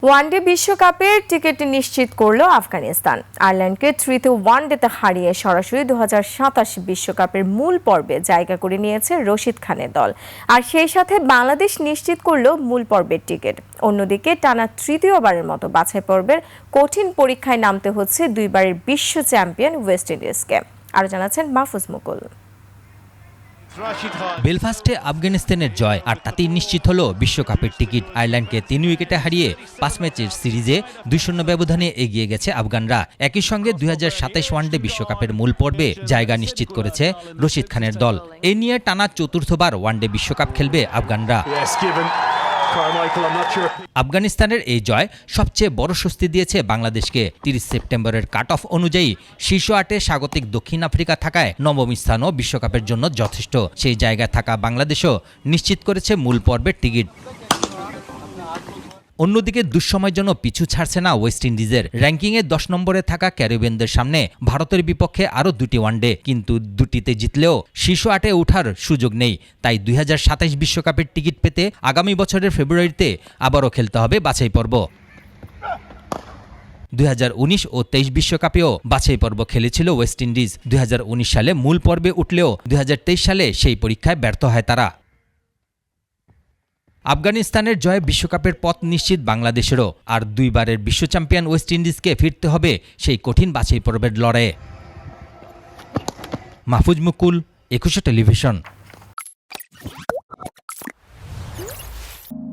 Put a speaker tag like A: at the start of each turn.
A: One day বিশ্বকাপের ticket নিশ্চিত করল আফগানিস্তান। আয়ারল্যান্ডকে তৃতীয় ওয়ানডেতে হারিয়ে সরাসরি 2027 বিশ্বকাপের মূল পর্বে জায়গা করে নিয়েছে রশিদ খানের দল। আর সেই সাথে বাংলাদেশ নিশ্চিত করল মূল পর্বের টিকিট। অন্যদিকে টানা তৃতীয়বারের মতো বাছাই পর্বের কঠিন পরীক্ষায় নামতে হচ্ছে দুইবারের বিশ্ব চ্যাম্পিয়ন ওয়েস্ট ইন্ডিজকে। আরো জানাচ্ছেন মাহফুজ মুকুল।
B: বেলফাস্টে আফগানিস্তানের জয়, আর তাতেই নিশ্চিত হলো বিশ্বকাপের টিকিট। আয়ারল্যান্ডকে 3 উইকেটে হারিয়ে 5 ম্যাচের সিরিজে 2-0 ব্যবধানে এগিয়ে গেছে আফগানরা। একই সঙ্গে 2027 ওয়ানডে বিশ্বকাপের মূল পর্বে জায়গা নিশ্চিত করেছে রশিদ খানের দল। এ নিয়ে টানা চতুর্থবার ওয়ানডে বিশ্বকাপ খেলবে আফগানরা। আফগানিস্তানের এই জয় সবচেয়ে বড় স্বস্তি দিয়েছে বাংলাদেশকে। 30 সেপ্টেম্বরের কাট অফ অনুযায়ী শীর্ষ 8-এ স্বাগতিক দক্ষিণ আফ্রিকা থাকায় নবম স্থানও বিশ্বকাপের জন্য যথেষ্ট। সেই জায়গায় থাকা বাংলাদেশও নিশ্চিত করেছে মূল পর্বের টিকিট। অন্যদিকে দুঃসময়ের জন্য পিছু ছাড়ছে না ওয়েস্ট ইন্ডিজের। র্যাঙ্কিংয়ে 10 নম্বরে থাকা ক্যারিবিয়ানদের সামনে ভারতের বিপক্ষে আরও 2টি ওয়ানডে, কিন্তু দুটিতে জিতলেও শীর্ষ 8-এ ওঠার সুযোগ নেই। তাই 2027 বিশ্বকাপের টিকিট পেতে আগামী বছরের ফেব্রুয়ারিতে আবারও খেলতে হবে বাছাই পর্ব। 2019 ও 23 বিশ্বকাপেও বাছাই পর্ব খেলেছিল ওয়েস্ট ইন্ডিজ। 2019 সালে মূল পর্বে উঠলেও 2023 সালে সেই পরীক্ষায় ব্যর্থ হয় তারা। আফগানিস্তানের জয়ে বিশ্বকাপের পথ নিশ্চিত বাংলাদেশেরও। আর দুইবারের বিশ্ব চ্যাম্পিয়ন ওয়েস্ট ইন্ডিজকে ফিরতে হবে সেই কঠিন বাছাই পর্বের লড়াইয়ে। মাহফুজ মুকুল, 21 টেলিভিশন।